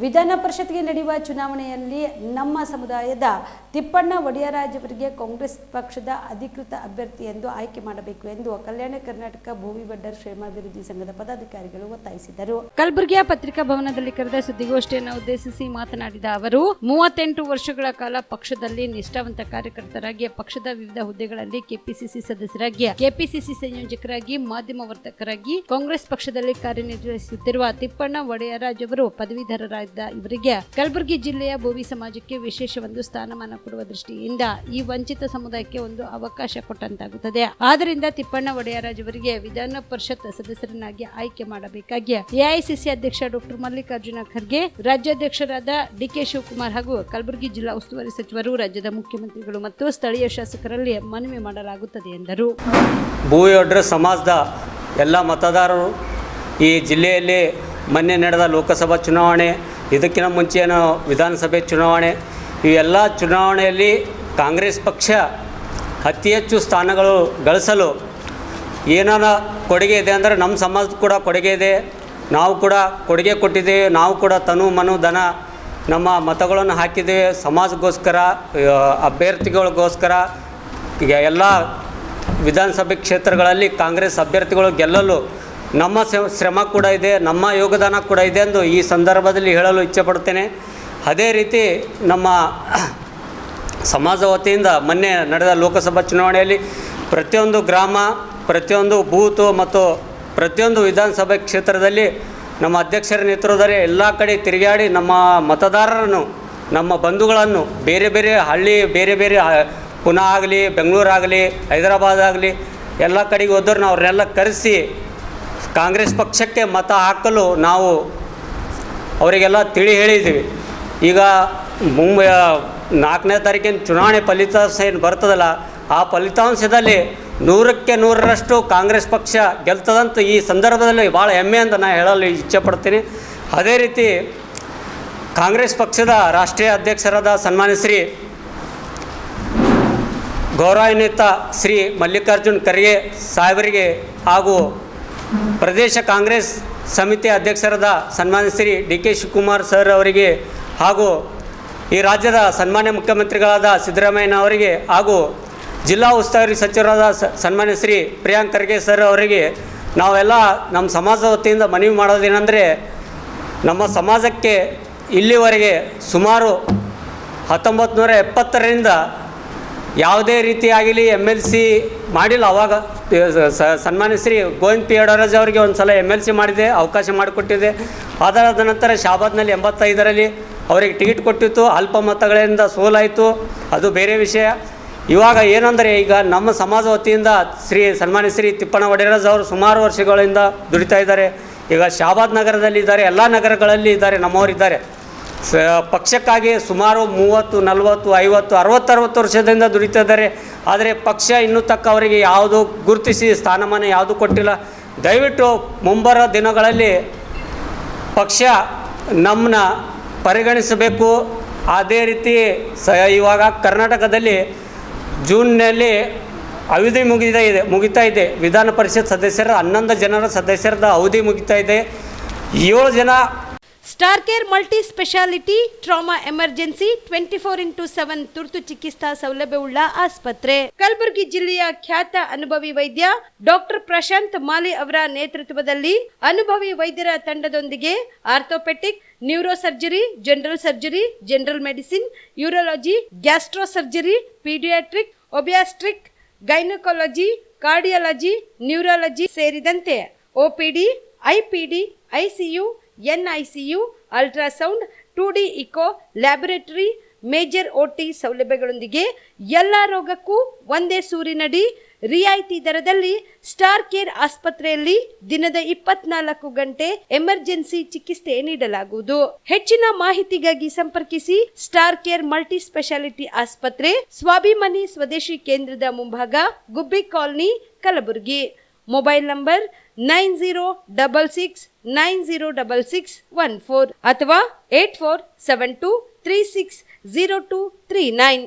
ವಿಧಾನ ಪರಿಷತ್ಗೆ ನಡೆಯುವ ಚುನಾವಣೆಯಲ್ಲಿ ನಮ್ಮ ಸಮುದಾಯದ ತಿಪ್ಪಣ್ಣ ಒಡೆಯರಾಜ್ ಅವರಿಗೆ ಕಾಂಗ್ರೆಸ್ ಪಕ್ಷದ ಅಧಿಕೃತ ಅಭ್ಯರ್ಥಿ ಎಂದು ಆಯ್ಕೆ ಮಾಡಬೇಕು ಎಂದು ಕಲ್ಯಾಣ ಕರ್ನಾಟಕ ಭೂವಿ ಬಡ್ಡರ್ ಕ್ಷೇಮಾಭಿವೃದ್ಧಿ ಸಂಘದ ಪದಾಧಿಕಾರಿಗಳು ಒತ್ತಾಯಿಸಿದರು. ಕಲಬುರಗಿಯ ಪತ್ರಿಕಾ ಭವನದಲ್ಲಿ ಕರೆದ ಸುದ್ದಿಗೋಷ್ಠಿಯನ್ನು ಉದ್ದೇಶಿಸಿ ಮಾತನಾಡಿದ ಅವರು, 38 ವರ್ಷಗಳ ಕಾಲ ಪಕ್ಷದಲ್ಲಿ ನಿಷ್ಠಾವಂತ ಕಾರ್ಯಕರ್ತರಾಗಿ, ಪಕ್ಷದ ವಿವಿಧ ಹುದ್ದೆಗಳಲ್ಲಿ ಕೆಪಿಸಿಸಿ ಸದಸ್ಯರಾಗಿ, ಕೆಪಿಸಿಸಿ ಸಂಯೋಜಕರಾಗಿ, ಮಾಧ್ಯಮ ವರ್ತಕರಾಗಿ ಕಾಂಗ್ರೆಸ್ ಪಕ್ಷದಲ್ಲಿ ಕಾರ್ಯನಿರ್ವಹಿಸುತ್ತಿರುವ ತಿಪ್ಪಣ್ಣ ಒಡೆಯರಾಜ್ ಅವರು ಪದವೀಧರರಾದ ಇವರಿಗೆ ಕಲಬುರಗಿ ಜಿಲ್ಲೆಯ ಭೋವಿ ಸಮಾಜಕ್ಕೆ ವಿಶೇಷ ಒಂದು ಸ್ಥಾನಮಾನ ಕೊಡುವ ದೃಷ್ಟಿಯಿಂದ ಈ ವಂಚಿತ ಸಮುದಾಯಕ್ಕೆ ಒಂದು ಅವಕಾಶ ಕೊಟ್ಟಂತಾಗುತ್ತದೆ. ಆದ್ದರಿಂದ ತಿಪ್ಪಣ್ಣ ಒಡೆಯರಾಜ್ ಅವರಿಗೆ ವಿಧಾನ ಪರಿಷತ್ ಸದಸ್ಯರನ್ನಾಗಿ ಆಯ್ಕೆ ಮಾಡಬೇಕಾಗಿ ಎಐಸಿಸಿ ಅಧ್ಯಕ್ಷ ಡಾಕ್ಟರ್ ಮಲ್ಲಿಕಾರ್ಜುನ ಖರ್ಗೆ, ರಾಜ್ಯಾಧ್ಯಕ್ಷರಾದ ಡಿಕೆ ಶಿವಕುಮಾರ್ ಹಾಗೂ ಕಲಬುರಗಿ ಜಿಲ್ಲಾ ಉಸ್ತುವಾರಿ ಸಚಿವರು, ರಾಜ್ಯದ ಮುಖ್ಯಮಂತ್ರಿಗಳು ಮತ್ತು ಸ್ಥಳೀಯ ಶಾಸಕರಲ್ಲಿ ಮನವಿ ಮಾಡಲಾಗುತ್ತದೆ ಎಂದರು. ಭೋವಿ ಬಡ್ಡರ್ ಸಮಾಜದ ಎಲ್ಲ ಮತದಾರರು ಈ ಜಿಲ್ಲೆಯಲ್ಲಿ ಮೊನ್ನೆ ನಡೆದ ಲೋಕಸಭಾ ಚುನಾವಣೆ, ಇದಕ್ಕಿಂತ ಮುಂಚೆನೋ ವಿಧಾನಸಭೆ ಚುನಾವಣೆ, ಇವೆಲ್ಲ ಚುನಾವಣೆಯಲ್ಲಿ ಕಾಂಗ್ರೆಸ್ ಪಕ್ಷ ಅತಿ ಹೆಚ್ಚು ಸ್ಥಾನಗಳು ಗಳಿಸಲು ಏನಾರ ಕೊಡುಗೆ ಇದೆ ಅಂದರೆ ನಮ್ಮ ಸಮಾಜದ ಕೂಡ ಕೊಡುಗೆ ಇದೆ. ನಾವು ಕೂಡ ಕೊಡುಗೆ ಕೊಟ್ಟಿದ್ದೇವೆ. ನಾವು ಕೂಡ ತನು ಮನು ಧನ ನಮ್ಮ ಮತಗಳನ್ನು ಹಾಕಿದ್ದೇವೆ ಸಮಾಜಕ್ಕೋಸ್ಕರ, ಅಭ್ಯರ್ಥಿಗಳಿಗೋಸ್ಕರ. ಈಗ ಎಲ್ಲ ವಿಧಾನಸಭೆ ಕ್ಷೇತ್ರಗಳಲ್ಲಿ ಕಾಂಗ್ರೆಸ್ ಅಭ್ಯರ್ಥಿಗಳು ಗೆಲ್ಲಲು ನಮ್ಮ ಶ್ರಮ ಕೂಡ ಇದೆ, ನಮ್ಮ ಯೋಗದಾನ ಕೂಡ ಇದೆ ಎಂದು ಈ ಸಂದರ್ಭದಲ್ಲಿ ಹೇಳಲು ಇಚ್ಛೆಪಡುತ್ತೇನೆ. ಅದೇ ರೀತಿ ನಮ್ಮ ಸಮಾಜ ವತಿಯಿಂದ ಮೊನ್ನೆ ನಡೆದ ಲೋಕಸಭಾ ಚುನಾವಣೆಯಲ್ಲಿ ಪ್ರತಿಯೊಂದು ಗ್ರಾಮ, ಪ್ರತಿಯೊಂದು ಬೂತು ಮತ್ತು ಪ್ರತಿಯೊಂದು ವಿಧಾನಸಭೆ ಕ್ಷೇತ್ರದಲ್ಲಿ ನಮ್ಮ ಅಧ್ಯಕ್ಷರ ನೇತೃತ್ವದಲ್ಲಿ ಎಲ್ಲ ಕಡೆ ತಿರುಗಾಡಿ ನಮ್ಮ ಮತದಾರರನ್ನು, ನಮ್ಮ ಬಂಧುಗಳನ್ನು ಬೇರೆ ಬೇರೆ ಹಳ್ಳಿ, ಬೇರೆ ಬೇರೆ ಪುಣೆ ಆಗಲಿ, ಬೆಂಗಳೂರಾಗಲಿ, ಹೈದರಾಬಾದ್ ಆಗಲಿ ಎಲ್ಲ ಕಡೆಗೆ ಹೋದವ್ರನ್ನ ಅವ್ರನ್ನೆಲ್ಲ ಕರೆಸಿ ಕಾಂಗ್ರೆಸ್ ಪಕ್ಷಕ್ಕೆ ಮತ ಹಾಕಲು ನಾವು ಅವರಿಗೆಲ್ಲ ತಿಳಿ ಹೇಳಿದ್ದೀವಿ. ಈಗ 4ನೇ ತಾರೀಕಿನ ಚುನಾವಣೆ ಫಲಿತಾಂಶ ಏನು ಬರ್ತದಲ್ಲ, ಆ ಫಲಿತಾಂಶದಲ್ಲಿ 100ಕ್ಕೆ 100ರಷ್ಟು ಕಾಂಗ್ರೆಸ್ ಪಕ್ಷ ಗೆಲ್ತದಂತ ಈ ಸಂದರ್ಭದಲ್ಲಿ ಭಾಳ ಹೆಮ್ಮೆ ಅಂತ ನಾನು ಹೇಳಲು ಇಚ್ಛೆಪಡ್ತೀನಿ. ಅದೇ ರೀತಿ ಕಾಂಗ್ರೆಸ್ ಪಕ್ಷದ ರಾಷ್ಟ್ರೀಯ ಅಧ್ಯಕ್ಷರಾದ ಸನ್ಮಾನ್ಯ ಶ್ರೀ ಗೌರವಾನ್ವಿತ ಶ್ರೀ ಮಲ್ಲಿಕಾರ್ಜುನ್ ಖರ್ಗೆ ಸಾಹೇಬರಿಗೆ ಹಾಗೂ ಪ್ರದೇಶ ಕಾಂಗ್ರೆಸ್ ಸಮಿತಿ ಅಧ್ಯಕ್ಷರಾದ ಸನ್ಮಾನ್ಯ ಶ್ರೀ ಡಿಕೆ ಶಿವಕುಮಾರ್ ಸರ್ ಅವರಿಗೆ ಹಾಗೂ ಈ ರಾಜ್ಯದ ಸನ್ಮಾನ್ಯ ಮುಖ್ಯಮಂತ್ರಿಗಳಾದ ಸಿದ್ದರಾಮಯ್ಯ ಅವರಿಗೆ ಹಾಗೂ ಜಿಲ್ಲಾ ಉಸ್ತುವಾರಿ ಸಚಿವರಾದ ಸನ್ಮಾನ್ಯ ಶ್ರೀ ಪ್ರಿಯಾಂಕ್ ಖರ್ಗೆ ಸರ್ ಅವರಿಗೆ ನಾವೆಲ್ಲ ನಮ್ಮ ಸಮಾಜ ವತಿಯಿಂದ ಮನವಿ ಮಾಡೋದೇನೆಂದರೆ, ನಮ್ಮ ಸಮಾಜಕ್ಕೆ ಇಲ್ಲಿವರೆಗೆ ಸುಮಾರು 1970ರಿಂದ ಯಾವುದೇ ರೀತಿಯಾಗಲಿ MLC ಮಾಡಿಲ್ಲ. ಆವಾಗ ಸನ್ಮಾನ್ಯ ಶ್ರೀ ಗೋವಿಂದ ಪಿ ಯಡೂರಪ್ಪ ಅವರಿಗೆ ಒಂದು ಸಲ MLC ಮಾಡಿದೆ, ಅವಕಾಶ ಮಾಡಿಕೊಟ್ಟಿದೆ. ಅದಾದ ನಂತರ ಶಾಬಾದ್ನಲ್ಲಿ 85ರಲ್ಲಿ ಅವರಿಗೆ ಟಿಕೆಟ್ ಕೊಟ್ಟಿತ್ತು, ಅಲ್ಪ ಮತಗಳಿಂದ ಸೋಲಾಯಿತು, ಅದು ಬೇರೆ ವಿಷಯ. ಇವಾಗ ಏನಂದರೆ, ಈಗ ನಮ್ಮ ಸಮಾಜ ವತಿಯಿಂದ ಸನ್ಮಾನ್ಯ ಶ್ರೀ ತಿಪ್ಪಣ್ಣ ಒಡೆಯರಾಜ್ ಅವರು ಸುಮಾರು ವರ್ಷಗಳಿಂದ ದುಡಿತಾ ಇದ್ದಾರೆ. ಈಗ ಶಾಬಾದ್ ನಗರದಲ್ಲಿ ಇದ್ದಾರೆ, ಎಲ್ಲ ನಗರಗಳಲ್ಲಿ ಇದ್ದಾರೆ, ನಮ್ಮವರಿದ್ದಾರೆ. ಪಕ್ಷಕ್ಕಾಗಿ ಸುಮಾರು 30, 40, 50, 60 ವರ್ಷದಿಂದ ದುಡಿತಾ ಇದ್ದಾರೆ. ಆದರೆ ಪಕ್ಷ ಇನ್ನೂ ತಕ್ಕ ಅವರಿಗೆ ಯಾವುದು ಗುರುತಿಸಿ ಸ್ಥಾನಮಾನ ಯಾವುದು ಕೊಟ್ಟಿಲ್ಲ. ದಯವಿಟ್ಟು ಮುಂಬರೋ ದಿನಗಳಲ್ಲಿ ಪಕ್ಷ ನಮ್ಮನ್ನ ಪರಿಗಣಿಸಬೇಕು. ಅದೇ ರೀತಿ ಇವಾಗ ಕರ್ನಾಟಕದಲ್ಲಿ ಜೂನ್ನಲ್ಲಿ ಅವಧಿ ಮುಗಿತಾ ಇದೆ. ವಿಧಾನ ಪರಿಷತ್ ಸದಸ್ಯರ 11 ಜನರ ಸದಸ್ಯರದ ಅವಧಿ ಮುಗಿತಾ ಇದೆ. 7 ಜನ star care multi speciality trauma emergency 24x7 ತುರ್ತು ಚಿಕಿತ್ಸಾ ಸೌಲಭ್ಯವುಳ್ಳ ಆಸ್ಪತ್ರೆ. ಕಲಬುರಗಿ ಜಿಲ್ಲೆಯ ಖ್ಯಾತ ಅನುಭವಿ ವೈದ್ಯ ಡಾಕ್ಟರ್ ಪ್ರಶಾಂತ್ ಮಾಲಿ ಅವರ ನೇತೃತ್ವದಲ್ಲಿ ಅನುಭವಿ ವೈದ್ಯರ ತಂಡದೊಂದಿಗೆ orthopaedic, neuro surgery, general surgery, general medicine, urology, gastro surgery, paediatric, obstetric, gynaecology, cardiology, neurology ಸೇರಿದಂತೆ OPD, IPD, ICU, NICU, ultrasound, 2D echo, laboratory, major OT ಸೌಲಭ್ಯಗಳೊಂದಿಗೆ ಎಲ್ಲ ರೋಗಕ್ಕೂ ಒಂದೇ ಸೂರಿನಡಿ ರಿಯಾಯಿತಿ ದರದಲ್ಲಿ ಸ್ಟಾರ್ ಕೇರ್ ಆಸ್ಪತ್ರೆಯಲ್ಲಿ ದಿನದ 24 ಗಂಟೆ ಎಮರ್ಜೆನ್ಸಿ ಚಿಕಿತ್ಸೆ ನೀಡಲಾಗುವುದು. ಹೆಚ್ಚಿನ ಮಾಹಿತಿಗಾಗಿ ಸಂಪರ್ಕಿಸಿ ಸ್ಟಾರ್ ಕೇರ್ ಮಲ್ಟಿ ಸ್ಪೆಷಾಲಿಟಿ ಆಸ್ಪತ್ರೆ, ಸ್ವಾಭಿಮಾನಿ ಸ್ವದೇಶಿ ಕೇಂದ್ರದ ಮುಂಭಾಗ, ಗುಬ್ಬಿ ಕಾಲನಿ, ಕಲಬುರಗಿ. ಮೊಬೈಲ್ ನಂಬರ್ 9066906614 ಅಥವಾ 8472360239.